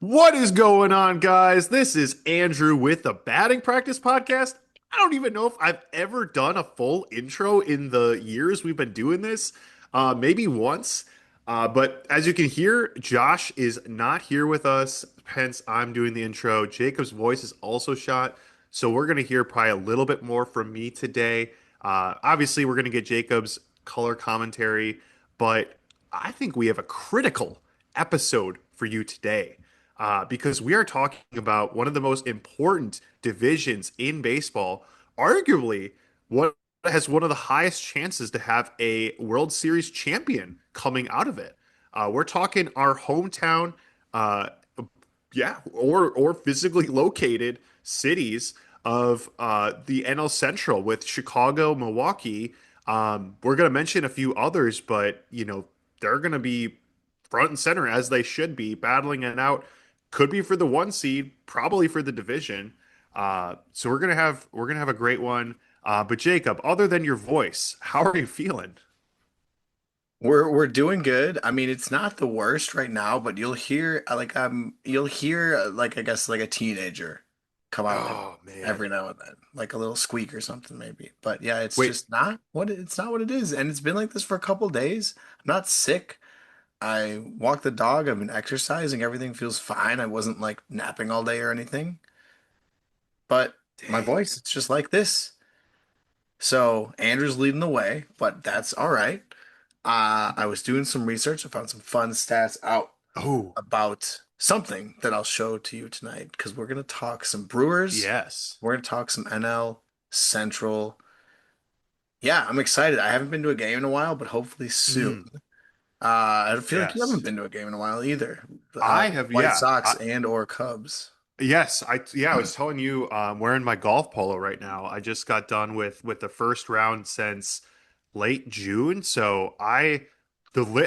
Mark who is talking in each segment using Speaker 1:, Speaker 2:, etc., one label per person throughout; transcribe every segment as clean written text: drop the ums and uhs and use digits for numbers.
Speaker 1: What is going on, guys? This is Andrew with the Batting Practice Podcast. I don't even know if I've ever done a full intro in the years we've been doing this. Maybe once. But as you can hear, Josh is not here with us. Hence, I'm doing the intro. Jacob's voice is also shot. So we're going to hear probably a little bit more from me today. Obviously, we're going to get Jacob's color commentary, but I think we have a critical episode for you today because we are talking about one of the most important divisions in baseball, arguably what has one of the highest chances to have a World Series champion coming out of it. We're talking our hometown, uh, yeah, or physically located cities of the NL Central with Chicago, Milwaukee. We're going to mention a few others, but they're going to be front and center as they should be, battling it out. Could be for the one seed, probably for the division. So we're gonna have a great one. But Jacob, other than your voice, how are you feeling?
Speaker 2: We're doing good. I mean, it's not the worst right now, but you'll hear like I guess like a teenager come out
Speaker 1: Oh man.
Speaker 2: every now and then, like a little squeak or something maybe. But yeah,
Speaker 1: Wait,
Speaker 2: it's not what it is, and it's been like this for a couple days. I'm not sick. I walk the dog. I've been exercising. Everything feels fine. I wasn't like napping all day or anything, but my
Speaker 1: dang.
Speaker 2: voice, it's just like this. So Andrew's leading the way, but that's all right. I was doing some research. I found some fun stats out
Speaker 1: Oh,
Speaker 2: about something that I'll show to you tonight because we're going to talk some Brewers.
Speaker 1: yes.
Speaker 2: We're going to talk some NL Central. Yeah, I'm excited. I haven't been to a game in a while, but hopefully soon.
Speaker 1: Mm,
Speaker 2: I feel like you haven't
Speaker 1: yes.
Speaker 2: been to a game in a while either.
Speaker 1: I have,
Speaker 2: White
Speaker 1: yeah.
Speaker 2: Sox and or Cubs.
Speaker 1: Yes, I was telling you, I'm wearing my golf polo right now. I just got done with the first round since late June. So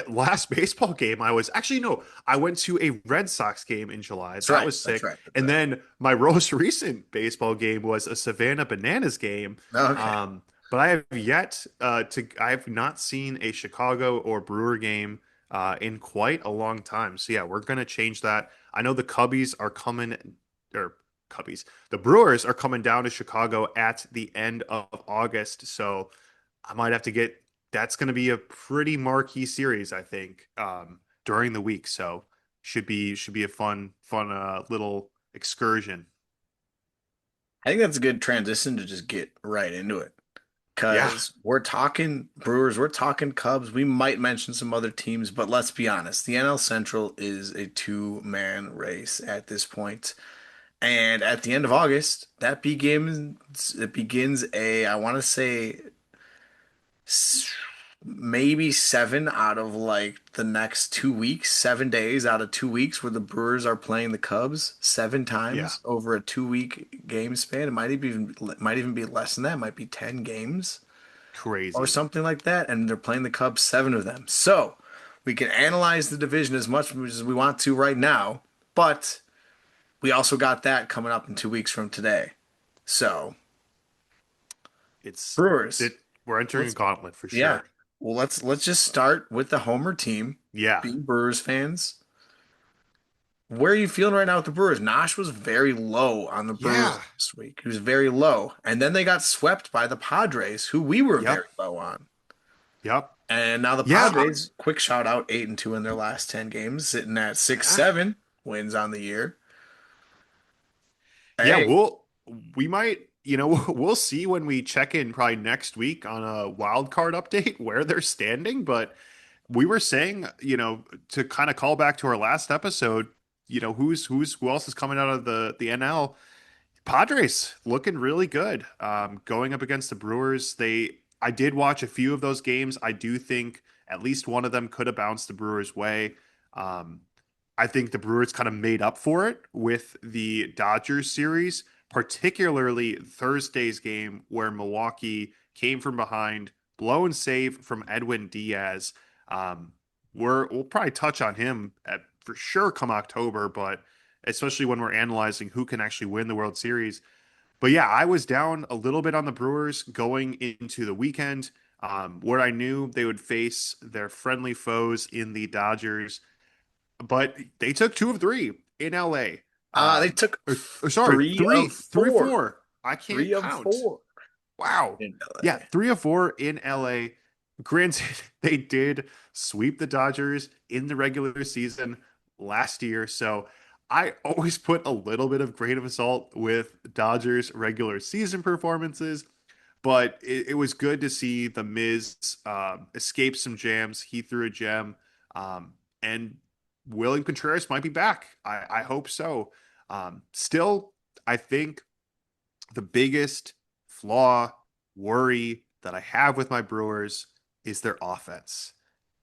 Speaker 1: last baseball game I was actually no, I went to a Red Sox game in July.
Speaker 2: That's
Speaker 1: That
Speaker 2: right.
Speaker 1: was
Speaker 2: That's
Speaker 1: sick.
Speaker 2: right. That's
Speaker 1: And
Speaker 2: right.
Speaker 1: then my most recent baseball game was a Savannah Bananas game.
Speaker 2: Okay.
Speaker 1: But I have not seen a Chicago or Brewer game in quite a long time. So yeah, we're gonna change that. I know the Cubbies are coming, or Cubbies, the Brewers are coming down to Chicago at the end of August. So I might have to get, that's going to be a pretty marquee series, I think, during the week. So should be a fun little excursion.
Speaker 2: I think that's a good transition to just get right into it.
Speaker 1: Yeah.
Speaker 2: Because we're talking Brewers, we're talking Cubs. We might mention some other teams, but let's be honest. The NL Central is a two-man race at this point. And at the end of August, it begins a, I want to say s- maybe 7 out of like the next 2 weeks, 7 days out of 2 weeks where the Brewers are playing the Cubs seven
Speaker 1: Yeah.
Speaker 2: times over a 2 week game span. It might even be less than that. It might be 10 games or
Speaker 1: Crazy.
Speaker 2: something like that, and they're playing the Cubs, seven of them. So we can analyze the division as much as we want to right now, but we also got that coming up in 2 weeks from today. So
Speaker 1: It's
Speaker 2: Brewers,
Speaker 1: it we're entering a
Speaker 2: let's
Speaker 1: gauntlet for
Speaker 2: yeah.
Speaker 1: sure.
Speaker 2: Well, let's just start with the Homer team,
Speaker 1: Yeah.
Speaker 2: being Brewers fans. Where are you feeling right now with the Brewers? Nosh was very low on the Brewers
Speaker 1: Yeah.
Speaker 2: this week. He was very low, and then they got swept by the Padres, who we were very
Speaker 1: Yep.
Speaker 2: low on.
Speaker 1: Yep.
Speaker 2: And now the
Speaker 1: Yeah.
Speaker 2: Padres, quick shout out, 8-2 in their last 10 games, sitting at six
Speaker 1: Yeah.
Speaker 2: seven wins on the year.
Speaker 1: Yeah,
Speaker 2: Hey,
Speaker 1: we might, we'll see when we check in probably next week on a wild card update where they're standing. But we were saying, to kind of call back to our last episode, who else is coming out of the NL? Padres looking really good. Going up against the Brewers, I did watch a few of those games. I do think at least one of them could have bounced the Brewers' way. Um, I think the Brewers kind of made up for it with the Dodgers series, particularly Thursday's game where Milwaukee came from behind, blown save from Edwin Diaz. Um, we'll probably touch on him for sure come October, but especially when we're analyzing who can actually win the World Series. But yeah, I was down a little bit on the Brewers going into the weekend, where I knew they would face their friendly foes in the Dodgers, but they took two of three. in LA.
Speaker 2: They took
Speaker 1: Or sorry,
Speaker 2: three of
Speaker 1: three or
Speaker 2: four.
Speaker 1: four. I can't
Speaker 2: Three of
Speaker 1: count.
Speaker 2: four
Speaker 1: Wow.
Speaker 2: in
Speaker 1: Yeah,
Speaker 2: LA.
Speaker 1: 3 of 4 in LA. Granted, they did sweep the Dodgers in the regular season last year. So I always put a little bit of grain of salt with Dodgers regular season performances. But it was good to see the Miz escape some jams. He threw a gem. And William Contreras might be back. I hope so. Still, I think the biggest flaw, worry that I have with my Brewers is their offense.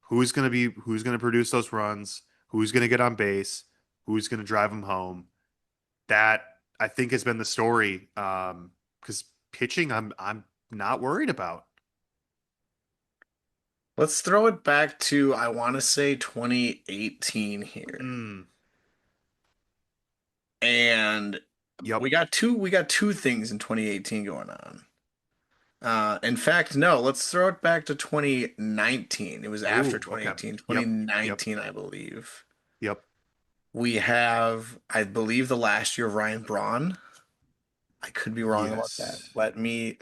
Speaker 1: Who's going to produce those runs? Who's going to get on base? Who's going to drive them home? That I think has been the story. Because pitching, I'm not worried about.
Speaker 2: Let's throw it back to, I want to say 2018 here.
Speaker 1: Mm,
Speaker 2: And
Speaker 1: yep.
Speaker 2: we got two things in 2018 going on. In fact, no, let's throw it back to 2019. It was after
Speaker 1: Oh, okay.
Speaker 2: 2018,
Speaker 1: Yep. Yep.
Speaker 2: 2019, I believe.
Speaker 1: Yep.
Speaker 2: We have, I believe, the last year of Ryan Braun. I could be wrong about that.
Speaker 1: Yes.
Speaker 2: Let me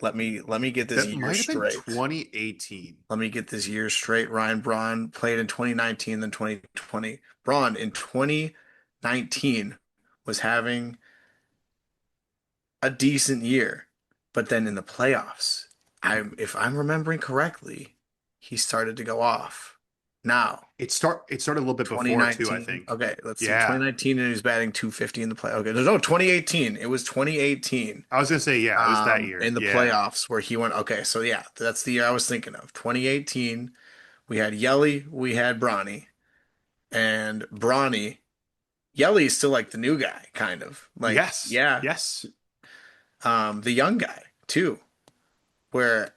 Speaker 2: get this
Speaker 1: That
Speaker 2: year
Speaker 1: might have been
Speaker 2: straight.
Speaker 1: 2018.
Speaker 2: Let me get this year straight. Ryan Braun played in 2019, then 2020. Braun in 2019 was having a decent year, but then in the playoffs, if I'm remembering correctly, he started to go off. Now,
Speaker 1: It started a little bit before too, I
Speaker 2: 2019.
Speaker 1: think.
Speaker 2: Okay, let's see.
Speaker 1: Yeah.
Speaker 2: 2019 and he was batting 250 in the play. Okay, no, 2018. It was 2018.
Speaker 1: I was gonna say, yeah, it was that year.
Speaker 2: In the
Speaker 1: Yeah.
Speaker 2: playoffs where he went. Okay, so yeah, that's the year I was thinking of. 2018. We had Yelly, we had Bronny, and Bronny. Yelly is still like the new guy, kind of like
Speaker 1: Yes.
Speaker 2: yeah.
Speaker 1: Yes.
Speaker 2: The young guy too, where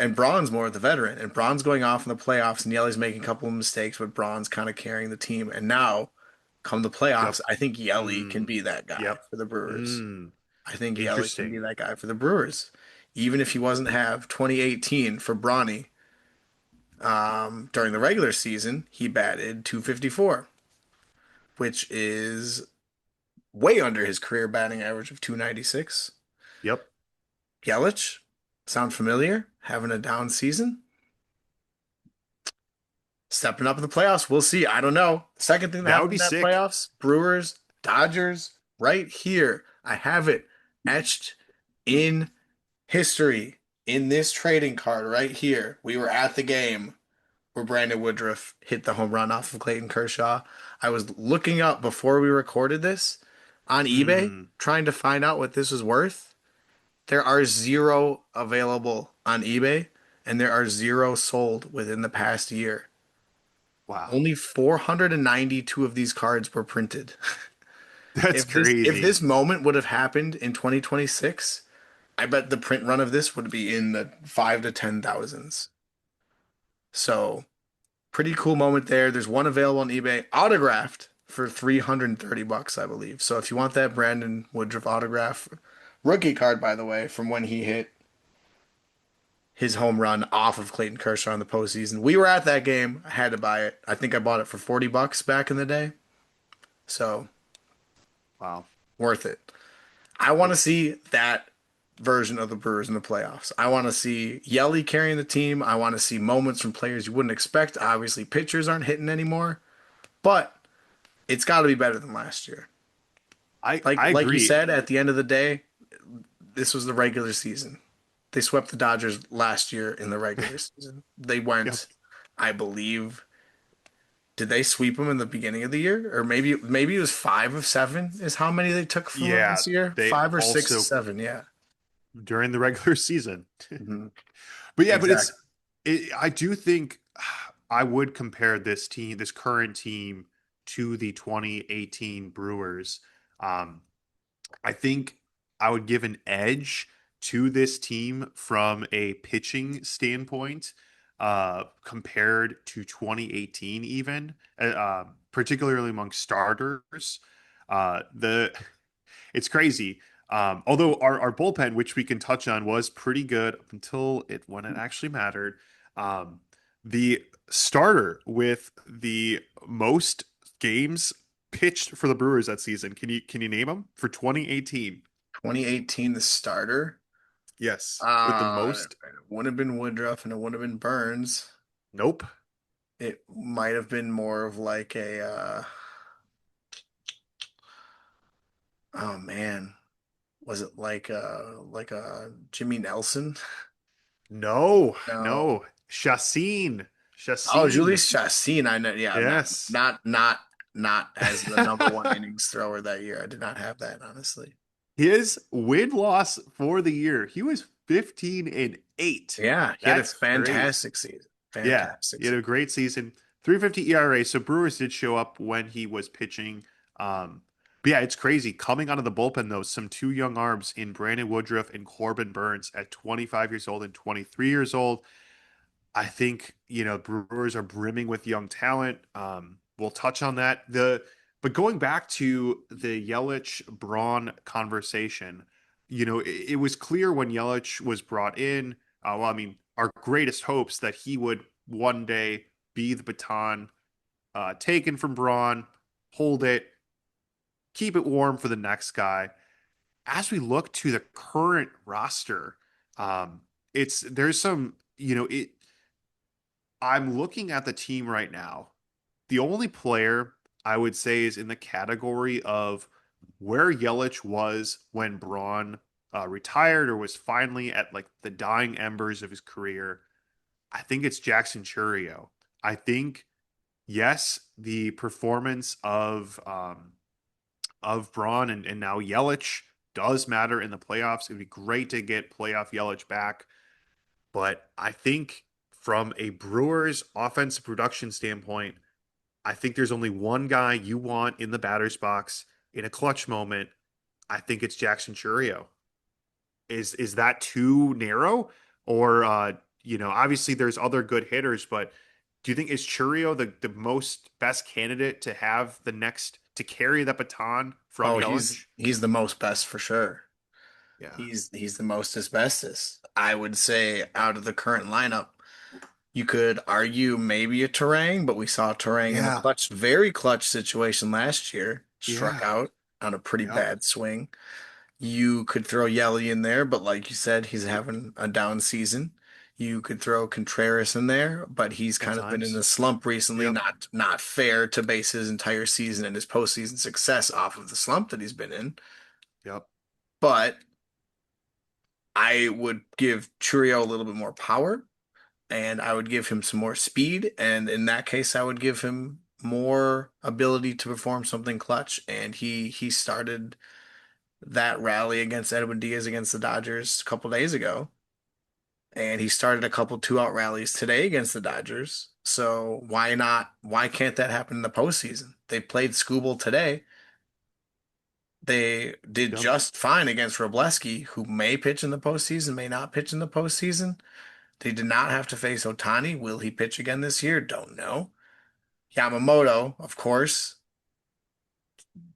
Speaker 2: and Braun's more of the veteran, and Braun's going off in the playoffs, and Yelly's making a couple of mistakes, but Braun's kind of carrying the team. And now, come the playoffs,
Speaker 1: Yep.
Speaker 2: I think Yelly can
Speaker 1: Mm.
Speaker 2: be that guy
Speaker 1: Yep.
Speaker 2: for the Brewers.
Speaker 1: Mm.
Speaker 2: I think Yelly can be
Speaker 1: Interesting.
Speaker 2: that guy for the Brewers, even if he wasn't have 2018 for Bronny. During the regular season, he batted 254, which is way under his career batting average of 296.
Speaker 1: Yep.
Speaker 2: Yelich, sound familiar? Having a down season? Stepping up in the playoffs. We'll see. I don't know. Second thing that
Speaker 1: That would
Speaker 2: happened
Speaker 1: be
Speaker 2: in that
Speaker 1: sick.
Speaker 2: playoffs, Brewers, Dodgers, right here. I have it etched in history in this trading card right here. We were at the game where Brandon Woodruff hit the home run off of Clayton Kershaw. I was looking up before we recorded this on eBay,
Speaker 1: Mm.
Speaker 2: trying to find out what this was worth. There are zero available on eBay, and there are zero sold within the past year.
Speaker 1: Wow.
Speaker 2: Only 492 of these cards were printed.
Speaker 1: That's
Speaker 2: If this
Speaker 1: crazy.
Speaker 2: moment would have happened in 2026, I bet the print run of this would be in the 5 to 10 thousands. So, pretty cool moment there. There's one available on eBay, autographed for 330 bucks, I believe. So, if you want that Brandon Woodruff autograph, rookie card by the way, from when he hit his home run off of Clayton Kershaw in the postseason. We were at that game. I had to buy it. I think I bought it for 40 bucks back in the day. So,
Speaker 1: Wow.
Speaker 2: worth it. I want to
Speaker 1: It,
Speaker 2: see that version of the Brewers in the playoffs. I want to see Yelly carrying the team. I want to see moments from players you wouldn't expect. Obviously, pitchers aren't hitting anymore, but it's got to be better than last year. Like
Speaker 1: I
Speaker 2: like you
Speaker 1: agree.
Speaker 2: said, at the end of the day, this was the regular season. They swept the Dodgers last year in the regular season. They
Speaker 1: Yep.
Speaker 2: went, I believe, did they sweep them in the beginning of the year? Or maybe it was 5 of 7 is how many they took from them
Speaker 1: Yeah.
Speaker 2: this year?
Speaker 1: They also
Speaker 2: 5 or 6 of 7, yeah.
Speaker 1: during the regular season.
Speaker 2: Mhm.
Speaker 1: But yeah, but
Speaker 2: Exactly.
Speaker 1: I do think I would compare this current team to the 2018 Brewers. Um, I think I would give an edge to this team from a pitching standpoint, compared to 2018, even, particularly among starters. The It's crazy. Although our bullpen, which we can touch on, was pretty good up until when it actually mattered. The starter with the most games pitched for the Brewers that season? Can you name them for 2018?
Speaker 2: 2018, the starter.
Speaker 1: Yes, with the most.
Speaker 2: It would have been Woodruff and it would have been Burns.
Speaker 1: Nope.
Speaker 2: It might have been more of like a oh man, was it like a Jimmy Nelson?
Speaker 1: No,
Speaker 2: No.
Speaker 1: no. Chassin.
Speaker 2: Oh,
Speaker 1: Chassin.
Speaker 2: Julius Chassin. I know. Yeah,
Speaker 1: Yes.
Speaker 2: not as the number one innings thrower that year. I did not have that, honestly.
Speaker 1: His win-loss for the year, he was 15-8.
Speaker 2: Yeah, he had a
Speaker 1: That's great.
Speaker 2: fantastic season.
Speaker 1: Yeah,
Speaker 2: Fantastic
Speaker 1: he had a
Speaker 2: season.
Speaker 1: great season. 350 ERA. So Brewers did show up when he was pitching. But yeah, it's crazy. Coming out of the bullpen, though, some two young arms in Brandon Woodruff and Corbin Burns at 25 years old and 23 years old. I think, Brewers are brimming with young talent. We'll touch on that. But going back to the Yelich Braun conversation, it was clear when Yelich was brought in. Well, I mean, our greatest hopes that he would one day be the baton taken from Braun, hold it, keep it warm for the next guy. As we look to the current roster, there's some, I'm looking at the team right now. The only player I would say is in the category of where Yelich was when Braun retired or was finally at like the dying embers of his career. I think it's Jackson Chourio. I think yes, the performance of Braun and now Yelich does matter in the playoffs. It'd be great to get playoff Yelich back, but I think from a Brewers offensive production standpoint, I think there's only one guy you want in the batter's box in a clutch moment. I think it's Jackson Chourio. Is that too narrow? Or obviously there's other good hitters, but do you think is Chourio the most best candidate to have the next to carry that baton from
Speaker 2: Oh,
Speaker 1: Yelich?
Speaker 2: he's the most best for sure.
Speaker 1: Yeah.
Speaker 2: He's the most asbestos. I would say out of the current lineup, you could argue maybe a Terang, but we saw Terang in a
Speaker 1: Yeah.
Speaker 2: clutch, very clutch situation last year, struck
Speaker 1: Yeah.
Speaker 2: out on a pretty
Speaker 1: Yep.
Speaker 2: bad swing. You could throw Yelly in there, but like you said, he's having a down season. You could throw Contreras in there, but he's
Speaker 1: At
Speaker 2: kind of been in
Speaker 1: times.
Speaker 2: a slump recently.
Speaker 1: Yep.
Speaker 2: Not fair to base his entire season and his postseason success off of the slump that he's been in.
Speaker 1: Yep.
Speaker 2: But I would give Churio a little bit more power, and I would give him some more speed. And in that case, I would give him more ability to perform something clutch. And he started that rally against Edwin Diaz against the Dodgers a couple days ago. And he started a couple two-out rallies today against the Dodgers. So why not? Why can't that happen in the postseason? They played Skubal today. They did
Speaker 1: Yep.
Speaker 2: just fine against Robleski, who may pitch in the postseason, may not pitch in the postseason. They did not have to face Otani. Will he pitch again this year? Don't know. Yamamoto, of course.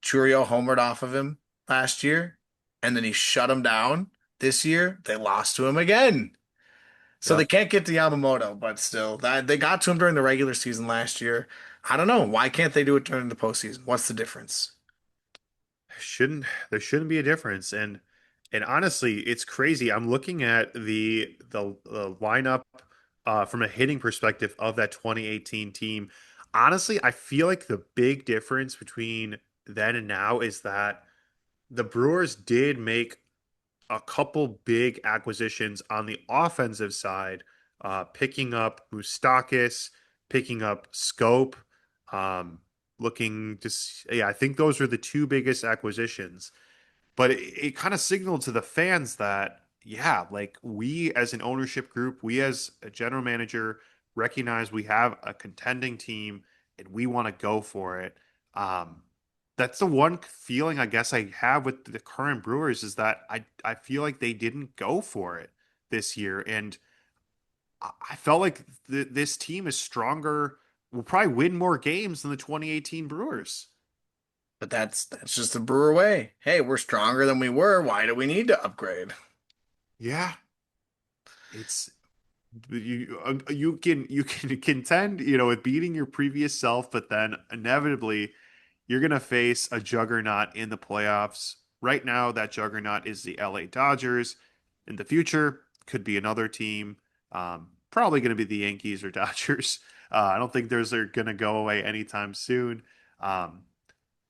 Speaker 2: Churio homered off of him last year, and then he shut him down. This year, they lost to him again. So they
Speaker 1: Yep.
Speaker 2: can't get to Yamamoto, but still, that they got to him during the regular season last year. I don't know. Why can't they do it during the postseason? What's the difference?
Speaker 1: Shouldn't there shouldn't be a difference. And honestly, it's crazy. I'm looking at the lineup from a hitting perspective of that 2018 team. Honestly, I feel like the big difference between then and now is that the Brewers did make a couple big acquisitions on the offensive side, picking up Moustakis, picking up Scope, um, looking just yeah, I think those are the two biggest acquisitions. But it kind of signaled to the fans that yeah, like we as an ownership group, we as a general manager recognize we have a contending team and we want to go for it. Um, that's the one feeling I guess I have with the current Brewers is that I feel like they didn't go for it this year, and I felt like this team is stronger. Will probably win more games than the 2018 Brewers.
Speaker 2: But that's just the Brewer way. Hey, we're stronger than we were. Why do we need to upgrade?
Speaker 1: Yeah, it's you can contend with beating your previous self, but then inevitably you're going to face a juggernaut in the playoffs. Right now, that juggernaut is the LA Dodgers. In the future, could be another team. Probably going to be the Yankees or Dodgers. I don't think those are going to go away anytime soon. Um,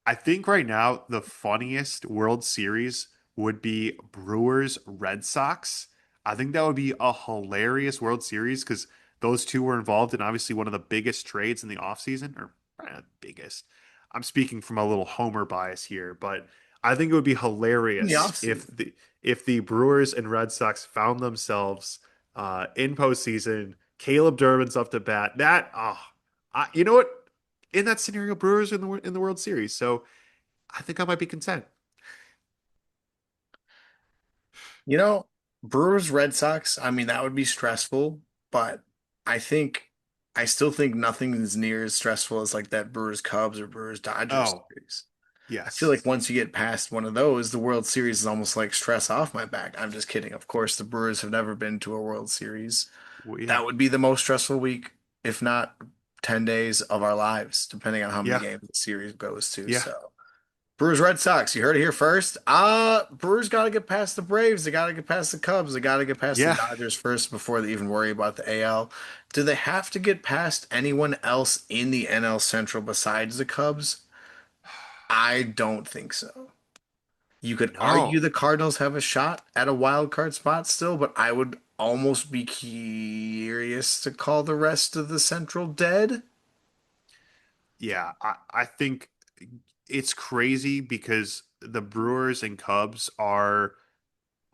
Speaker 1: I think right now the funniest World Series would be Brewers Red Sox. I think that would be a hilarious World Series because those two were involved in obviously one of the biggest trades in the offseason, or probably not biggest. I'm speaking from a little homer bias here, but I think it would be
Speaker 2: In the
Speaker 1: hilarious
Speaker 2: offseason.
Speaker 1: if the Brewers and Red Sox found themselves in postseason. Caleb Durbin's up to bat. You know what? In that scenario, Brewers in the World Series. So I think I might be content.
Speaker 2: You know, Brewers Red Sox, I mean, that would be stressful, but I think I still think nothing is near as stressful as like that Brewers Cubs or Brewers Dodgers
Speaker 1: Oh,
Speaker 2: series. I feel
Speaker 1: yes.
Speaker 2: like once you get past one of those, the World Series is almost like stress off my back. I'm just kidding. Of course, the Brewers have never been to a World Series.
Speaker 1: Well, yeah.
Speaker 2: That would be the most stressful week, if not 10 days of our lives, depending on how many
Speaker 1: Yeah.
Speaker 2: games the series goes to.
Speaker 1: Yeah.
Speaker 2: So Brewers Red Sox, you heard it here first. Brewers got to get past the Braves. They got to get past the Cubs. They got to get past the
Speaker 1: Yeah.
Speaker 2: Dodgers first before they even worry about the AL. Do they have to get past anyone else in the NL Central besides the Cubs? I don't think so. You could argue
Speaker 1: No.
Speaker 2: the Cardinals have a shot at a wild card spot still, but I would almost be curious to call the rest of the Central dead.
Speaker 1: Yeah. I think it's crazy because the Brewers and Cubs are,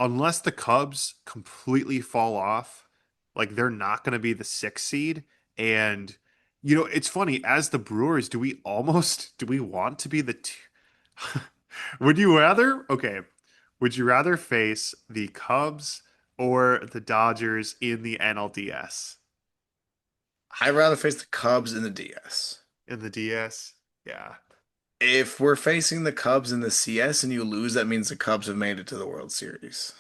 Speaker 1: unless the Cubs completely fall off, like they're not going to be the sixth seed. And, it's funny, as the Brewers, do we want to be the two? Would you rather, okay, would you rather face the Cubs or the Dodgers in the NLDS?
Speaker 2: I'd rather face the Cubs in the DS.
Speaker 1: In the DS? Yeah.
Speaker 2: If we're facing the Cubs in the CS and you lose, that means the Cubs have made it to the World Series.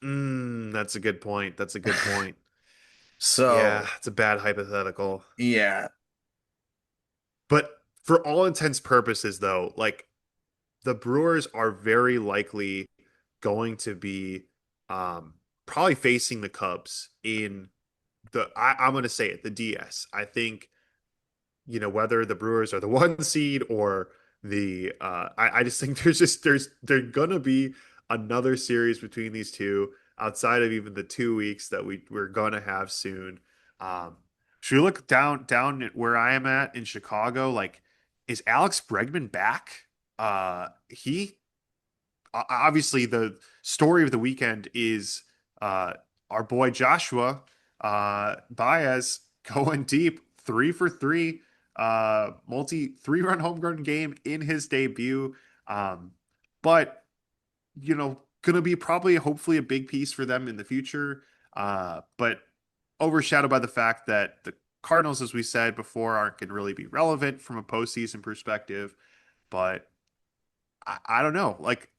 Speaker 1: That's a good point. That's a good point. Yeah,
Speaker 2: So,
Speaker 1: it's a bad hypothetical.
Speaker 2: yeah,
Speaker 1: But for all intents purposes, though, like the Brewers are very likely going to be probably facing the Cubs in I'm going to say it, the DS. I think, whether the Brewers are the one seed or I just think there's gonna be another series between these two outside of even the 2 weeks that we're gonna have soon. Um, should we look down at where I am at in Chicago? Like, is Alex Bregman back? He obviously the story of the weekend is uh our boy Joshua Baez going deep, 3 for 3, multi 3-run home run game in his debut. But gonna be probably hopefully a big piece for them in the future. But overshadowed by the fact that the Cardinals, as we said before, aren't going to really be relevant from a postseason perspective. But I don't know. Like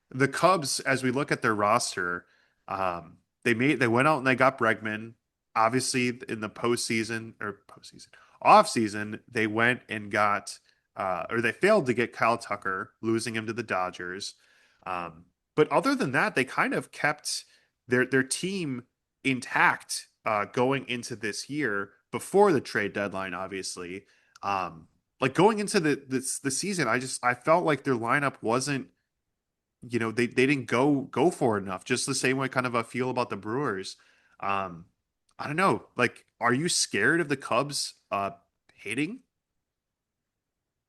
Speaker 1: the Cubs, as we look at their roster, they went out and they got Bregman. Obviously, in the off season, they went and got or they failed to get Kyle Tucker, losing him to the Dodgers. But other than that, they kind of kept their team intact going into this year before the trade deadline. Obviously, like going into the season, I felt like their lineup wasn't, they didn't go for it enough. Just the same way kind of I feel about the Brewers. Um, I don't know. Like, are you scared of the Cubs hitting?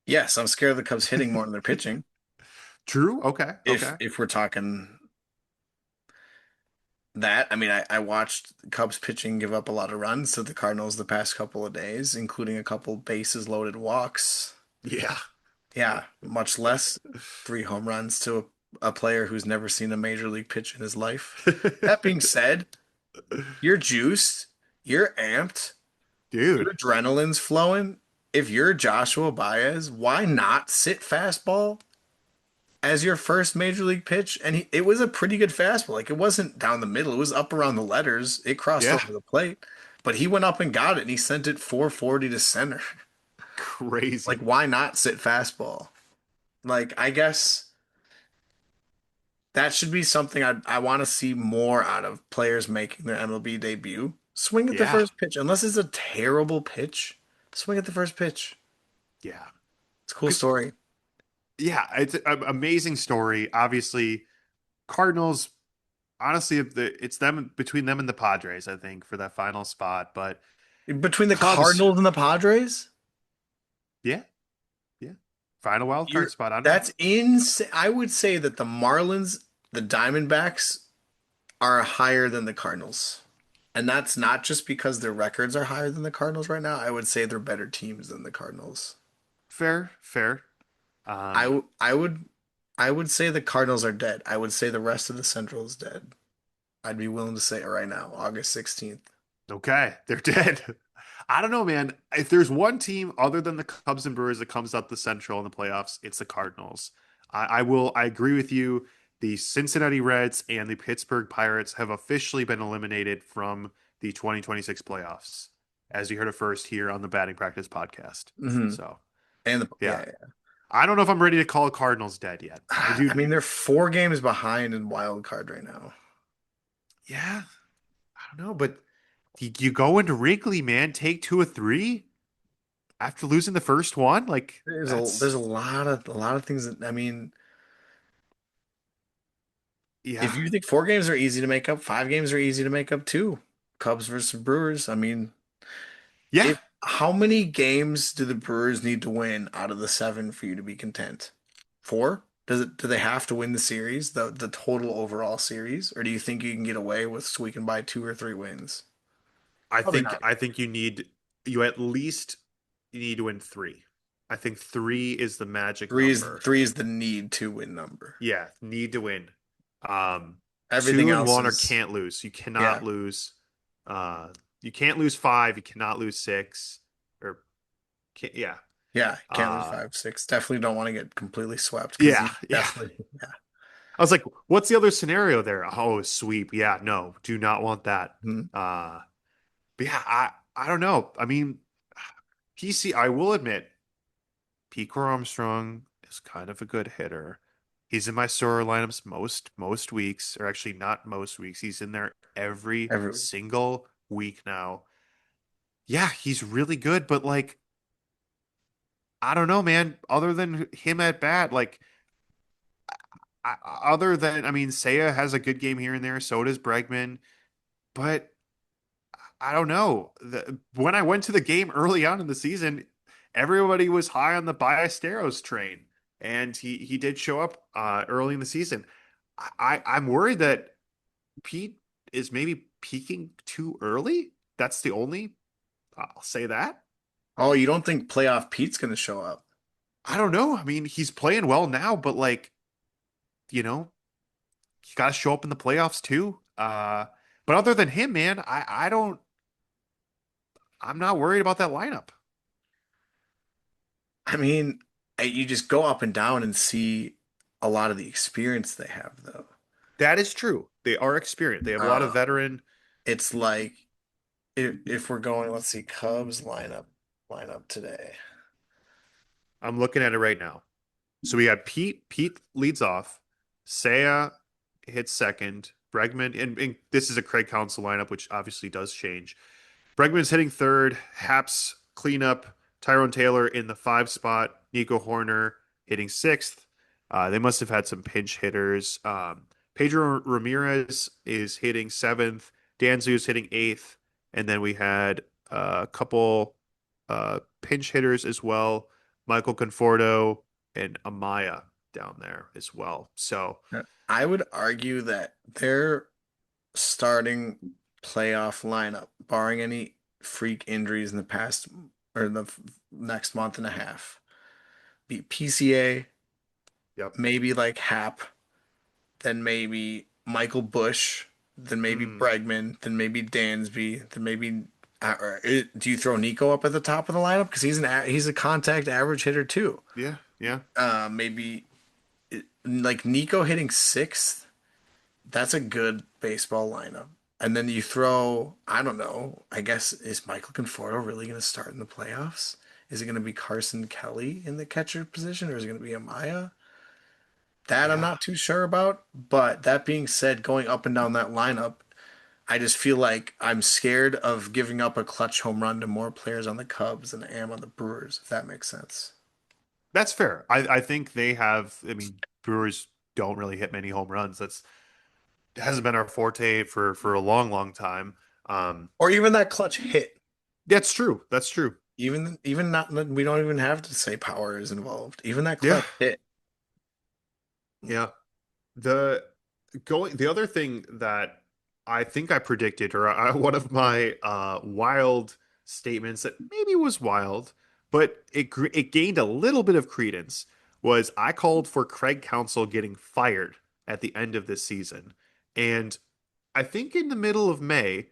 Speaker 2: yes, I'm scared of the Cubs hitting more than they're pitching.
Speaker 1: True. Okay.
Speaker 2: If
Speaker 1: Okay.
Speaker 2: if we're talking that, I mean, I watched Cubs pitching give up a lot of runs to the Cardinals the past couple of days, including a couple bases loaded walks.
Speaker 1: Yeah.
Speaker 2: Yeah, much less 3 home runs to a player who's never seen a major league pitch in his life. That being said, you're juiced, you're amped, your
Speaker 1: Dude.
Speaker 2: adrenaline's flowing. If you're Joshua Baez, why not sit fastball as your first major league pitch? And it was a pretty good fastball. Like it wasn't down the middle, it was up around the letters. It crossed
Speaker 1: Yeah.
Speaker 2: over the plate, but he went up and got it and he sent it 440 to center. Like,
Speaker 1: Crazy.
Speaker 2: why not sit fastball? Like, I guess that should be something I want to see more out of players making their MLB debut. Swing at the
Speaker 1: Yeah,
Speaker 2: first pitch, unless it's a terrible pitch. Swing at the first pitch.
Speaker 1: yeah.
Speaker 2: It's a cool
Speaker 1: 'Cause,
Speaker 2: story.
Speaker 1: yeah, it's an amazing story. Obviously, Cardinals. Honestly, it's them between them and the Padres, I think, for that final spot. But
Speaker 2: Between the
Speaker 1: Cubs,
Speaker 2: Cardinals and the Padres,
Speaker 1: yeah, yeah, final wild card
Speaker 2: you're
Speaker 1: spot. I know.
Speaker 2: that's insane. I would say that the Marlins, the Diamondbacks are higher than the Cardinals. And that's not just because their records are higher than the Cardinals right now. I would say they're better teams than the Cardinals.
Speaker 1: Fair, fair.
Speaker 2: I
Speaker 1: Um,
Speaker 2: w- I would I would say the Cardinals are dead. I would say the rest of the Central is dead. I'd be willing to say it right now, August 16th.
Speaker 1: okay, they're dead. I don't know, man. If there's one team other than the Cubs and Brewers that comes out the Central in the playoffs, it's the Cardinals. I will. I agree with you. The Cincinnati Reds and the Pittsburgh Pirates have officially been eliminated from the 2026 playoffs, as you heard it first here on the Batting Practice podcast.
Speaker 2: Hmm.
Speaker 1: So,
Speaker 2: And the
Speaker 1: yeah,
Speaker 2: yeah.
Speaker 1: I don't know if I'm ready to call Cardinals dead yet. I
Speaker 2: I
Speaker 1: do.
Speaker 2: mean, they're 4 games behind in wild card right now.
Speaker 1: Yeah, I don't know, but you go into Wrigley, man. Take two or three after losing the first one. Like
Speaker 2: There's
Speaker 1: that's
Speaker 2: a lot of things that I mean,
Speaker 1: yeah,
Speaker 2: if you think 4 games are easy to make up, 5 games are easy to make up too. Cubs versus Brewers. I mean,
Speaker 1: yeah.
Speaker 2: if how many games do the Brewers need to win out of the 7 for you to be content? 4? Do they have to win the series, the total overall series, or do you think you can get away with squeaking by 2 or 3 wins? Probably not.
Speaker 1: I think you at least you need to win three. I think three is the magic
Speaker 2: Three is
Speaker 1: number.
Speaker 2: 3 is the need to win number.
Speaker 1: Yeah, need to win. Um,
Speaker 2: Everything
Speaker 1: two and
Speaker 2: else
Speaker 1: one or
Speaker 2: is
Speaker 1: can't lose. You cannot
Speaker 2: yeah.
Speaker 1: lose. Uh, you can't lose five. You cannot lose six. Or yeah.
Speaker 2: Yeah, can't lose
Speaker 1: Uh,
Speaker 2: 5, 6. Definitely don't want to get completely swept because
Speaker 1: yeah,
Speaker 2: you
Speaker 1: yeah.
Speaker 2: definitely yeah.
Speaker 1: I was like, what's the other scenario there? Oh, sweep. Yeah, no, do not want that.
Speaker 2: Mhm.
Speaker 1: Uh, but yeah, I don't know. I mean, PC, I will admit, Pete Crow-Armstrong is kind of a good hitter. He's in my store lineups most weeks, or actually not most weeks. He's in there every
Speaker 2: Every week.
Speaker 1: single week now. Yeah, he's really good, but like I don't know, man. Other than him at bat, like other than I mean, Seiya has a good game here and there. So does Bregman, but I don't know. When I went to the game early on in the season, everybody was high on the Ballesteros train, and he did show up early in the season. I'm worried that Pete is maybe peaking too early. That's the only I'll say that.
Speaker 2: Oh, you don't think playoff Pete's gonna show up?
Speaker 1: I don't know. I mean, he's playing well now, but like you know, you got to show up in the playoffs too. But other than him, man, I don't. I'm not worried about that lineup.
Speaker 2: I mean, you just go up and down and see a lot of the experience they have, though.
Speaker 1: That is true. They are experienced. They have a lot of
Speaker 2: Uh,
Speaker 1: veteran.
Speaker 2: it's like if we're going, let's see, Cubs lineup today.
Speaker 1: I'm looking at it right now. So we got Pete. Pete leads off. Seiya hits second. Bregman, and this is a Craig Counsell lineup, which obviously does change. Bregman's hitting third. Haps cleanup. Tyrone Taylor in the five spot. Nico Horner hitting sixth. They must have had some pinch hitters. Pedro Ramirez is hitting seventh. Danzu's hitting eighth. And then we had a couple pinch hitters as well. Michael Conforto and Amaya down there as well. So,
Speaker 2: I would argue that their starting playoff lineup, barring any freak injuries in the past or next month and a half, be PCA,
Speaker 1: yep.
Speaker 2: maybe like Hap, then maybe Michael Bush, then maybe
Speaker 1: Mm,
Speaker 2: Bregman, then maybe Dansby, then maybe. Do you throw Nico up at the top of the lineup because he's a contact average hitter too?
Speaker 1: yeah, yeah.
Speaker 2: Maybe like Nico hitting sixth. That's a good baseball lineup. And then you throw, I don't know, I guess is Michael Conforto really going to start in the playoffs? Is it going to be Carson Kelly in the catcher position, or is it going to be Amaya? That I'm
Speaker 1: Yeah.
Speaker 2: not too sure about. But that being said, going up and down that lineup, I just feel like I'm scared of giving up a clutch home run to more players on the Cubs than I am on the Brewers, if that makes sense.
Speaker 1: That's fair. I think they have, I mean, Brewers don't really hit many home runs. That's hasn't been our forte for a long, long time. Um,
Speaker 2: Or even that clutch hit.
Speaker 1: that's true. That's true.
Speaker 2: Even not we don't even have to say power is involved. Even that
Speaker 1: Yeah.
Speaker 2: clutch hit.
Speaker 1: Yeah. The the other thing that I think I predicted, or one of my wild statements that maybe was wild, but it gained a little bit of credence, was I called for Craig Counsell getting fired at the end of this season. And I think in the middle of May,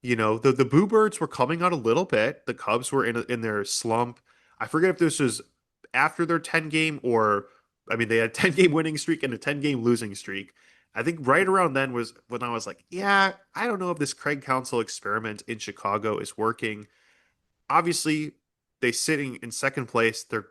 Speaker 1: the Boo Birds were coming out a little bit. The Cubs were in their slump. I forget if this was after their 10 game, or I mean they had a 10 game winning streak and a 10 game losing streak. I think right around then was when I was like, yeah, I don't know if this Craig Counsell experiment in Chicago is working. Obviously, they sitting in second place. They're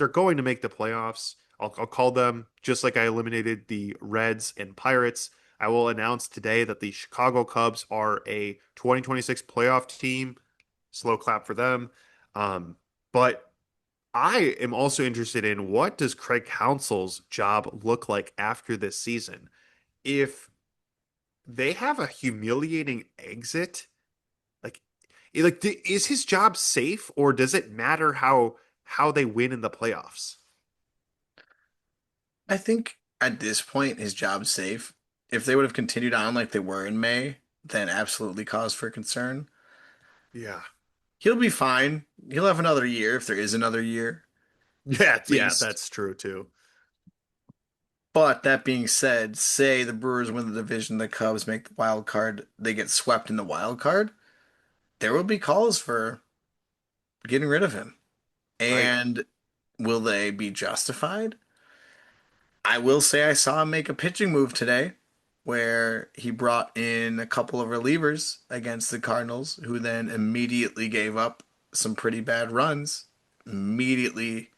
Speaker 1: going to make the playoffs. I'll call them just like I eliminated the Reds and Pirates. I will announce today that the Chicago Cubs are a 2026 playoff team. Slow clap for them. But I am also interested in, what does Craig Counsell's job look like after this season? If they have a humiliating exit, like, is his job safe, or does it matter how they win in the playoffs?
Speaker 2: I think at this point his job's safe. If they would have continued on like they were in May, then absolutely cause for concern.
Speaker 1: Yeah.
Speaker 2: He'll be fine. He'll have another year if there is another year,
Speaker 1: Yeah,
Speaker 2: at
Speaker 1: yeah,
Speaker 2: least.
Speaker 1: that's true too.
Speaker 2: But that being said, say the Brewers win the division, the Cubs make the wild card, they get swept in the wild card, there will be calls for getting rid of him.
Speaker 1: Right.
Speaker 2: And will they be justified? I will say I saw him make a pitching move today where he brought in a couple of relievers against the Cardinals, who then immediately gave up some pretty bad runs. Immediately,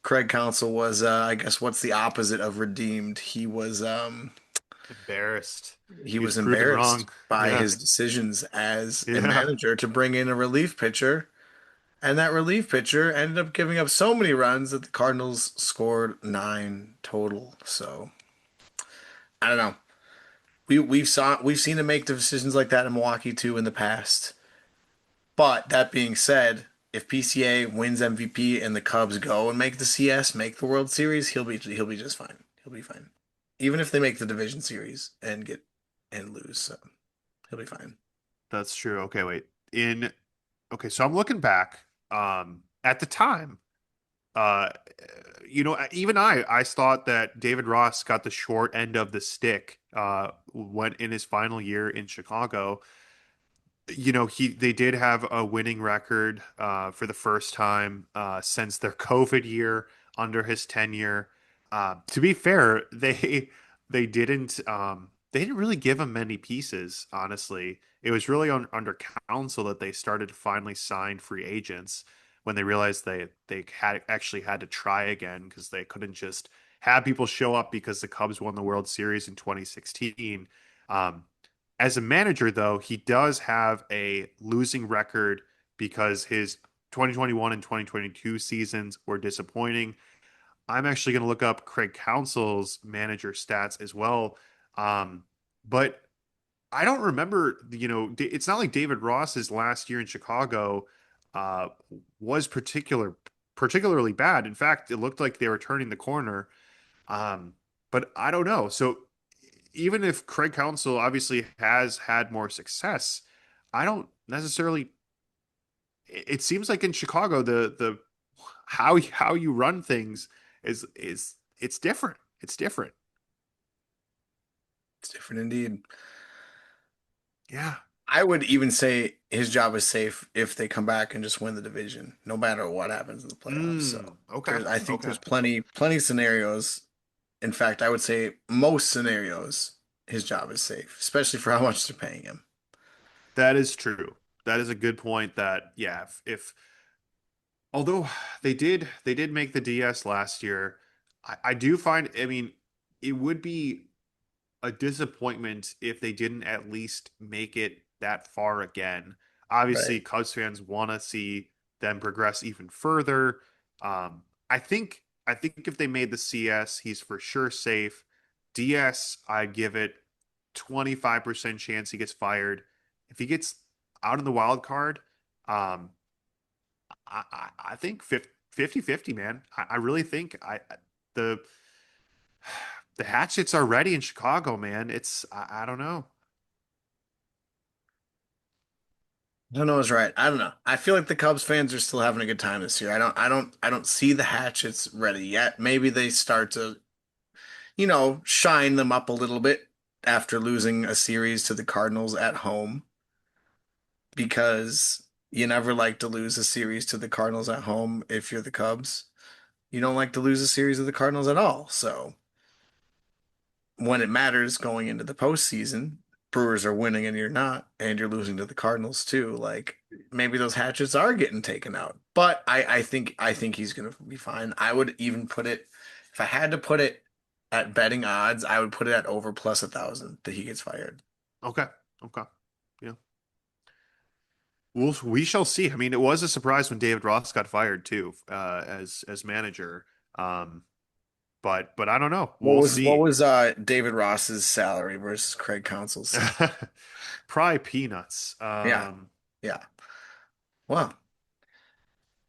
Speaker 2: Craig Counsell was, I guess, what's the opposite of redeemed?
Speaker 1: Embarrassed.
Speaker 2: He
Speaker 1: He was
Speaker 2: was
Speaker 1: proven
Speaker 2: embarrassed
Speaker 1: wrong.
Speaker 2: by
Speaker 1: Yeah.
Speaker 2: his decisions as a
Speaker 1: Yeah.
Speaker 2: manager to bring in a relief pitcher. And that relief pitcher ended up giving up so many runs that the Cardinals scored nine total. So I don't know. We've seen him make decisions like that in Milwaukee too in the past. But that being said, if PCA wins MVP and the Cubs go and make the CS, make the World Series, he'll be just fine. He'll be fine. Even if they make the division series and get and lose, so he'll be fine.
Speaker 1: That's true. Okay, wait. In Okay, so I'm looking back. At the time, uh, even I thought that David Ross got the short end of the stick. Went in his final year in Chicago. They did have a winning record for the first time since their COVID year under his tenure. To be fair, they didn't really give him many pieces, honestly. It was really under Counsell that they started to finally sign free agents, when they realized they had actually had to try again, because they couldn't just have people show up because the Cubs won the World Series in 2016. Um, as a manager, though, he does have a losing record because his 2021 and 2022 seasons were disappointing. I'm actually going to look up Craig Counsell's manager stats as well. But I don't remember, it's not like David Ross's last year in Chicago uh, was particularly bad. In fact, it looked like they were turning the corner. Um, but I don't know. So even if Craig Counsell obviously has had more success, I don't necessarily. It seems like in Chicago, the how you run things is it's different. It's different.
Speaker 2: It's different indeed.
Speaker 1: Yeah.
Speaker 2: I would even say his job is safe if they come back and just win the division, no matter what happens in the playoffs. So
Speaker 1: Okay.
Speaker 2: I think
Speaker 1: Okay.
Speaker 2: there's plenty scenarios. In fact, I would say most scenarios, his job is safe, especially for how much they're paying him.
Speaker 1: That is true. That is a good point. That, yeah, if although they did make the DS last year, I do find, I mean, it would be a disappointment if they didn't at least make it that far again. Obviously,
Speaker 2: Right.
Speaker 1: Cubs fans want to see them progress even further. I think if they made the CS, he's for sure safe. DS, I'd give it 25% chance he gets fired. If he gets out in the wild card, um, I think 50-50, man. I really think the the hatchets are ready in Chicago, man. I don't know.
Speaker 2: I don't know is right. I don't know. I feel like the Cubs fans are still having a good time this year. I don't see the hatchets ready yet. Maybe they start to, shine them up a little bit after losing a series to the Cardinals at home because you never like to lose a series to the Cardinals at home if you're the Cubs. You don't like to lose a series of the Cardinals at all. So when it matters going into the postseason, Brewers are winning and you're not, and you're losing to the Cardinals too. Like maybe those hatchets are getting taken out. But I think he's gonna be fine. I would even put it if I had to put it at betting odds, I would put it at over plus 1,000 that he gets fired.
Speaker 1: Okay. Okay. Yeah. We shall see. I mean, it was a surprise when David Ross got fired too, as manager. Um, but I don't know.
Speaker 2: What
Speaker 1: We'll
Speaker 2: was what
Speaker 1: see.
Speaker 2: was David Ross's salary versus Craig Counsell's salary?
Speaker 1: Probably peanuts.
Speaker 2: Yeah, yeah. Well,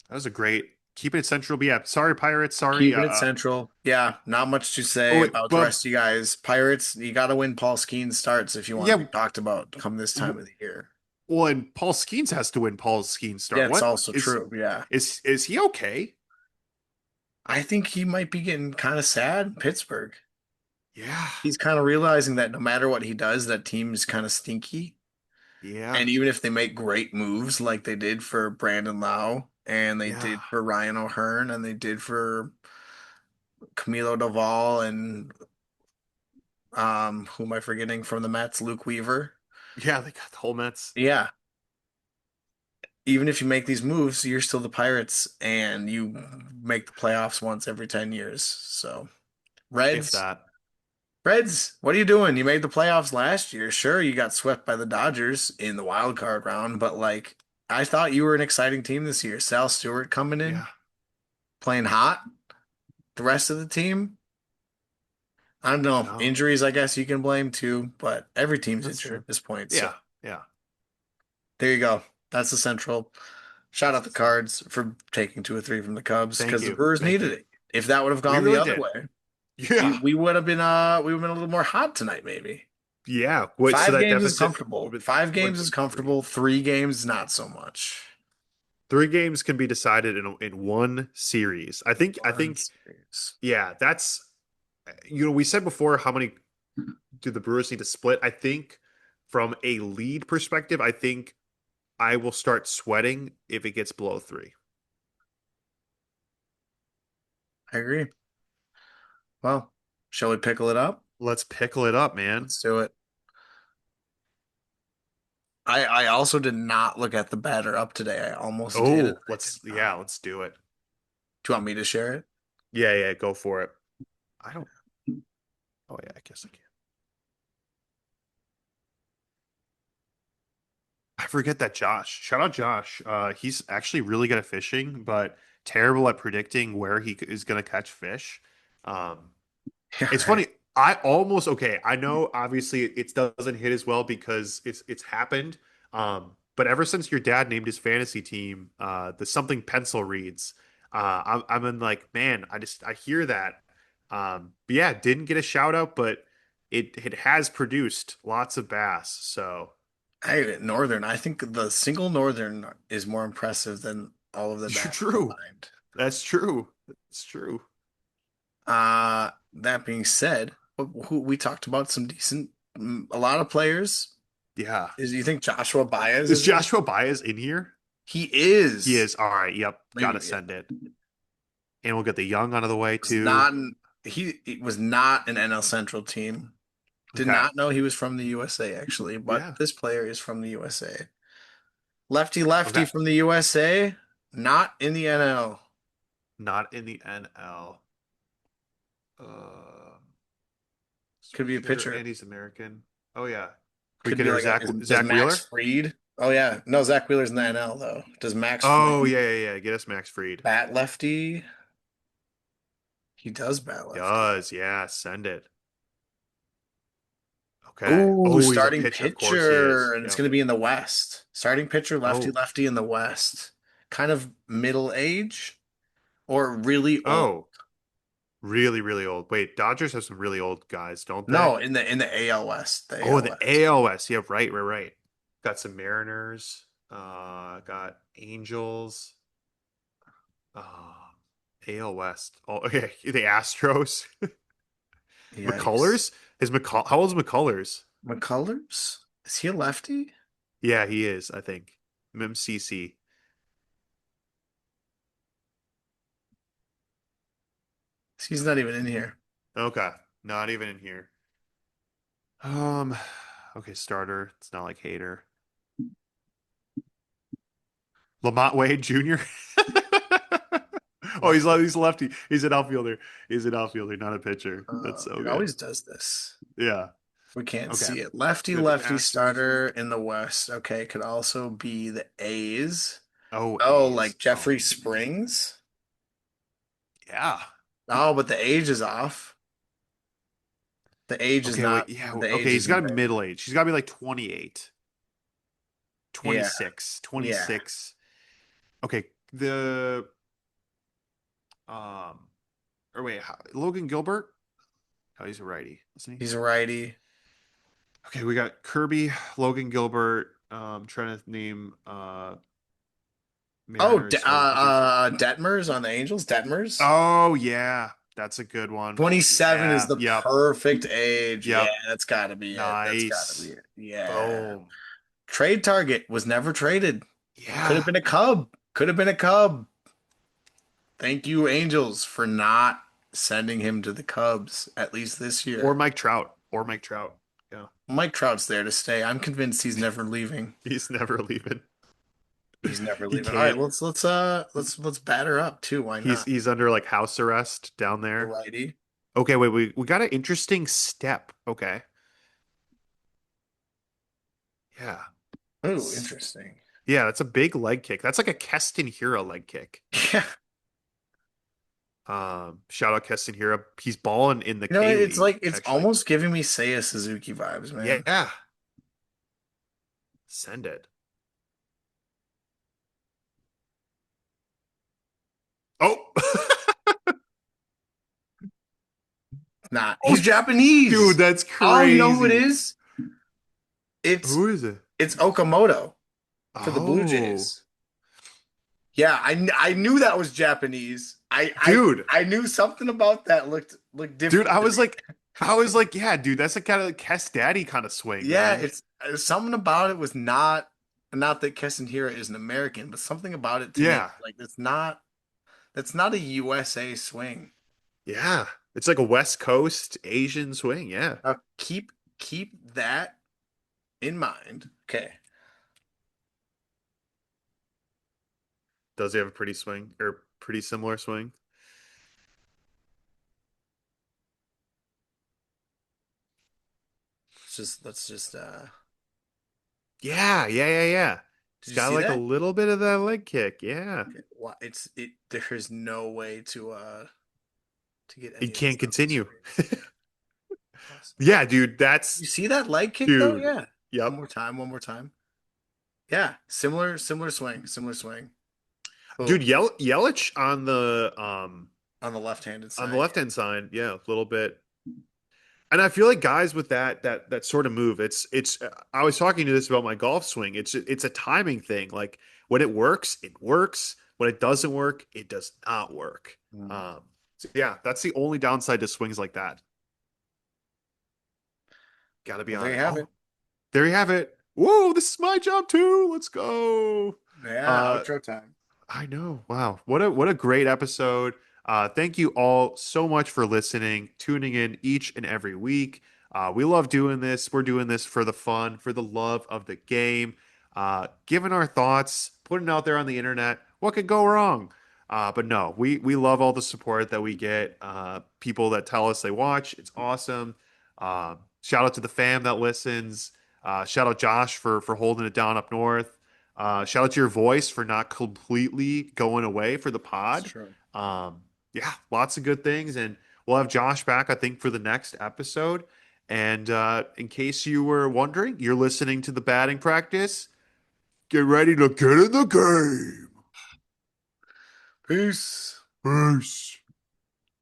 Speaker 1: That was a great keeping it central. But yeah, sorry Pirates. Sorry.
Speaker 2: keeping it central. Yeah, not much to
Speaker 1: Oh
Speaker 2: say
Speaker 1: wait,
Speaker 2: about the
Speaker 1: but
Speaker 2: rest of you guys. Pirates, you got to win Paul Skeens starts if you want to be
Speaker 1: yeah.
Speaker 2: talked about come this time of the year.
Speaker 1: Well, and Paul Skeens has to win Paul Skeens start.
Speaker 2: That's
Speaker 1: What
Speaker 2: also true. Yeah.
Speaker 1: is he okay?
Speaker 2: I think he might be getting kind of sad in Pittsburgh.
Speaker 1: Yeah.
Speaker 2: He's kind of realizing that no matter what he does, that team is kind of stinky.
Speaker 1: Yeah.
Speaker 2: And even if they make great moves like they did for Brandon Lau and they
Speaker 1: Yeah.
Speaker 2: did for Ryan O'Hearn and they did for Camilo Doval and who am I forgetting from the Mets? Luke Weaver.
Speaker 1: Yeah, they got the whole Mets.
Speaker 2: Yeah. Even if you make these moves, you're still the Pirates and you make the playoffs once every 10 years. So,
Speaker 1: If
Speaker 2: Reds,
Speaker 1: that.
Speaker 2: Reds, what are you doing? You made the playoffs last year. Sure, you got swept by the Dodgers in the wild card round, but like I thought you were an exciting team this year. Sal Stewart coming in,
Speaker 1: Yeah.
Speaker 2: playing hot. The rest of the team, I don't know.
Speaker 1: No,
Speaker 2: Injuries, I guess you can blame too, but every team's
Speaker 1: that's
Speaker 2: injured
Speaker 1: true.
Speaker 2: at this point. So
Speaker 1: Yeah. Yeah.
Speaker 2: there you go. That's the Central. Shout out the Cards for taking 2 or 3 from the Cubs
Speaker 1: Thank
Speaker 2: because the
Speaker 1: you.
Speaker 2: Brewers
Speaker 1: Thank
Speaker 2: needed
Speaker 1: you.
Speaker 2: it. If that would have
Speaker 1: We
Speaker 2: gone the
Speaker 1: really
Speaker 2: other
Speaker 1: did.
Speaker 2: way, we
Speaker 1: Yeah.
Speaker 2: we would have been a little more hot tonight, maybe.
Speaker 1: Yeah. What, so
Speaker 2: Five
Speaker 1: that
Speaker 2: games is
Speaker 1: deficit
Speaker 2: comfortable.
Speaker 1: would
Speaker 2: Five
Speaker 1: would
Speaker 2: games
Speaker 1: have
Speaker 2: is
Speaker 1: been three.
Speaker 2: comfortable. 3 games, not so much.
Speaker 1: 3 games can be decided in one series. I think
Speaker 2: One series.
Speaker 1: yeah, that's we said before how many do the Brewers need to split? I think from a lead perspective, I think I will start sweating if it gets below 3.
Speaker 2: I agree. Well, shall we pickle it up?
Speaker 1: Let's pickle it up, man.
Speaker 2: Let's do it. I also did not look at the batter up today. I almost did, and
Speaker 1: Oh,
Speaker 2: I did
Speaker 1: let's
Speaker 2: not.
Speaker 1: yeah, let's do it.
Speaker 2: Do you want me to share it?
Speaker 1: Yeah, yeah, go for it. I don't Oh yeah, I guess I can. I forget that Josh. Shout out Josh. He's actually really good at fishing, but terrible at predicting where he is going to catch fish. Um,
Speaker 2: Yeah,
Speaker 1: it's
Speaker 2: right.
Speaker 1: funny. I almost okay. I know obviously it doesn't hit as well because it's happened. But ever since your dad named his fantasy team, the something pencil reads. I'm in like, man, I hear that. But yeah, didn't get a shout out, but it has produced lots of bass. So
Speaker 2: Northern. I think the single Northern is more impressive than all of the
Speaker 1: you're
Speaker 2: bats
Speaker 1: true.
Speaker 2: combined.
Speaker 1: That's true. That's true.
Speaker 2: That being said, who we talked about some decent, a lot of players.
Speaker 1: Yeah.
Speaker 2: Is you think Joshua Baez
Speaker 1: Is
Speaker 2: is in?
Speaker 1: Joshua Baez in here?
Speaker 2: He
Speaker 1: He
Speaker 2: is.
Speaker 1: is. All right. Yep. Gotta
Speaker 2: Maybe
Speaker 1: send it. And we'll get the young out of the way
Speaker 2: was
Speaker 1: too.
Speaker 2: not an, he was not an NL Central team. Did
Speaker 1: Okay.
Speaker 2: not know he was from the USA actually, but
Speaker 1: Yeah.
Speaker 2: this player is from the USA. Lefty lefty
Speaker 1: Okay.
Speaker 2: from the USA. Not in the NL.
Speaker 1: Not in the NL. Uh,
Speaker 2: Could be a
Speaker 1: switch hitter,
Speaker 2: pitcher.
Speaker 1: and he's American. Oh yeah,
Speaker 2: Could
Speaker 1: quick
Speaker 2: be
Speaker 1: hitter
Speaker 2: like a,
Speaker 1: Zach
Speaker 2: does
Speaker 1: Zach
Speaker 2: Max
Speaker 1: Wheeler.
Speaker 2: Fried? Oh yeah. No, Zach Wheeler's in the NL though. Does Max
Speaker 1: Oh
Speaker 2: Fried
Speaker 1: yeah, yeah, yeah. Get us Max Fried.
Speaker 2: bat lefty? He does bat lefty.
Speaker 1: Does yeah. Send it. Okay.
Speaker 2: Ooh,
Speaker 1: Oh, he's a
Speaker 2: starting
Speaker 1: pitcher. Of course he
Speaker 2: pitcher,
Speaker 1: is.
Speaker 2: and it's
Speaker 1: Yep.
Speaker 2: going to be in the West. Starting pitcher, lefty
Speaker 1: Oh.
Speaker 2: lefty in the West. Kind of middle age or really old.
Speaker 1: Oh. Really, really old. Wait, Dodgers have some really old guys, don't they?
Speaker 2: No, in the AL West. The
Speaker 1: Oh,
Speaker 2: AL
Speaker 1: the
Speaker 2: West.
Speaker 1: ALS. Yeah, right, right, right. Got some Mariners. Got Angels. Uh, AL West. Oh, okay. The Astros.
Speaker 2: Yikes.
Speaker 1: McCullers? How old is McCullers?
Speaker 2: McCullers? Is he a lefty?
Speaker 1: Yeah, he is, I think. MCC.
Speaker 2: He's not even in here.
Speaker 1: Okay. Not even in here. Um, okay, starter. It's not like hater. Lamont Wade Jr. Oh,
Speaker 2: Lefty.
Speaker 1: he's lefty. He's an outfielder. He's an outfielder, not a pitcher. That's so
Speaker 2: It
Speaker 1: good.
Speaker 2: always does this.
Speaker 1: Yeah.
Speaker 2: We can't
Speaker 1: Okay.
Speaker 2: see it. Lefty
Speaker 1: We got the
Speaker 2: lefty
Speaker 1: Astros.
Speaker 2: starter in the West. Okay, could also be the A's.
Speaker 1: Oh,
Speaker 2: Oh,
Speaker 1: A's.
Speaker 2: like
Speaker 1: Oh,
Speaker 2: Jeffrey Springs?
Speaker 1: yeah.
Speaker 2: Oh, but the age is off. The age is
Speaker 1: Okay, wait.
Speaker 2: not,
Speaker 1: Yeah.
Speaker 2: the
Speaker 1: Okay,
Speaker 2: age
Speaker 1: he's got to
Speaker 2: isn't
Speaker 1: be
Speaker 2: there.
Speaker 1: middle age. He's got to be like 28,
Speaker 2: Yeah,
Speaker 1: 26,
Speaker 2: yeah.
Speaker 1: 26. Okay. Um, or wait, Logan Gilbert? Oh, he's a righty, isn't he?
Speaker 2: He's a righty.
Speaker 1: Okay, we got Kirby, Logan Gilbert. Trying to name
Speaker 2: Oh,
Speaker 1: Mariners. So is there?
Speaker 2: Detmers on the Angels. Detmers.
Speaker 1: Oh yeah, that's a good one.
Speaker 2: 27 is
Speaker 1: Yeah.
Speaker 2: the
Speaker 1: Yep.
Speaker 2: perfect age. Yeah,
Speaker 1: Yep.
Speaker 2: that's got to be it. That's got to be
Speaker 1: Nice.
Speaker 2: it. Yeah.
Speaker 1: Boom.
Speaker 2: Trade target was never traded. Could have
Speaker 1: Yeah.
Speaker 2: been a Cub. Could have been a Cub. Thank you, Angels, for not sending him to the Cubs, at least this
Speaker 1: Or
Speaker 2: year.
Speaker 1: Mike Trout. Or Mike Trout. Yeah.
Speaker 2: Mike Trout's there to stay. I'm convinced he's never leaving.
Speaker 1: He's never leaving.
Speaker 2: He's never
Speaker 1: He
Speaker 2: leaving. All right,
Speaker 1: can't.
Speaker 2: let's batter up too. Why not?
Speaker 1: He's under like house arrest down
Speaker 2: The
Speaker 1: there.
Speaker 2: righty.
Speaker 1: Okay, wait, we got an interesting step. Okay. Yeah.
Speaker 2: Oh,
Speaker 1: S-
Speaker 2: interesting.
Speaker 1: Yeah, that's a big leg kick. That's like a Keston Hira leg kick.
Speaker 2: Yeah.
Speaker 1: Shout out Keston Hira. He's balling in the
Speaker 2: You know,
Speaker 1: K
Speaker 2: it's
Speaker 1: League,
Speaker 2: like it's
Speaker 1: actually.
Speaker 2: almost giving me Seiya Suzuki vibes, man.
Speaker 1: Yeah. Send it. Oh.
Speaker 2: Nah, he's
Speaker 1: Oh, dude,
Speaker 2: Japanese.
Speaker 1: that's
Speaker 2: Oh, you know who it
Speaker 1: crazy.
Speaker 2: is? It's
Speaker 1: Who is it?
Speaker 2: it's Okamoto for the Blue
Speaker 1: Oh,
Speaker 2: Jays. Yeah, I knew that was Japanese.
Speaker 1: dude,
Speaker 2: I knew something about that looked
Speaker 1: dude,
Speaker 2: different to me.
Speaker 1: I was like, yeah, dude, that's the kind of like Kess Daddy kind of swing,
Speaker 2: Yeah,
Speaker 1: man.
Speaker 2: it's something about it was not that Keston Hira is an American, but something about it to me
Speaker 1: Yeah,
Speaker 2: like that's not a USA swing.
Speaker 1: yeah, it's like a West Coast Asian swing. Yeah,
Speaker 2: Keep that in mind. Okay.
Speaker 1: does he have a pretty swing or pretty similar swing?
Speaker 2: Let's just
Speaker 1: Yeah, yeah, yeah, yeah. He's
Speaker 2: did you
Speaker 1: got
Speaker 2: see
Speaker 1: like a
Speaker 2: that?
Speaker 1: little bit of that leg kick. Yeah,
Speaker 2: Okay. There's no way to get
Speaker 1: he
Speaker 2: any of this
Speaker 1: can't
Speaker 2: on the
Speaker 1: continue.
Speaker 2: screen. Awesome.
Speaker 1: Yeah, dude,
Speaker 2: You
Speaker 1: that's
Speaker 2: see that leg kick though?
Speaker 1: dude.
Speaker 2: Yeah.
Speaker 1: Yep,
Speaker 2: One more time. Yeah, similar swing, similar swing. Boom.
Speaker 1: dude. Yelich
Speaker 2: On the left-handed
Speaker 1: on the
Speaker 2: side.
Speaker 1: left hand side. Yeah, a little bit. And I feel like guys with that sort of move, it's. I was talking to this about my golf swing. It's a timing thing. Like when it works, it works. When it doesn't work, it does not work.
Speaker 2: Mm.
Speaker 1: So yeah, that's the only downside to swings like that. Got to be
Speaker 2: Well, there
Speaker 1: on
Speaker 2: you
Speaker 1: it.
Speaker 2: have
Speaker 1: Oh,
Speaker 2: it.
Speaker 1: there you have it. Whoa, this is my job too. Let's go.
Speaker 2: Yeah,
Speaker 1: Uh,
Speaker 2: outro time.
Speaker 1: I know. Wow. What a great episode. Thank you all so much for listening, tuning in each and every week. We love doing this. We're doing this for the fun, for the love of the game, giving our thoughts, putting it out there on the internet. What could go wrong? But no, we love all the support that we get. People that tell us they watch, it's awesome. Shout out to the fam that listens. Shout out Josh for holding it down up north. Shout out to your voice for not completely going away for the
Speaker 2: It's
Speaker 1: pod.
Speaker 2: true.
Speaker 1: Yeah, lots of good things, and we'll have Josh back, I think, for the next episode. And in case you were wondering, you're listening to the batting practice. Get ready to get in the game.
Speaker 2: Peace.
Speaker 1: Peace.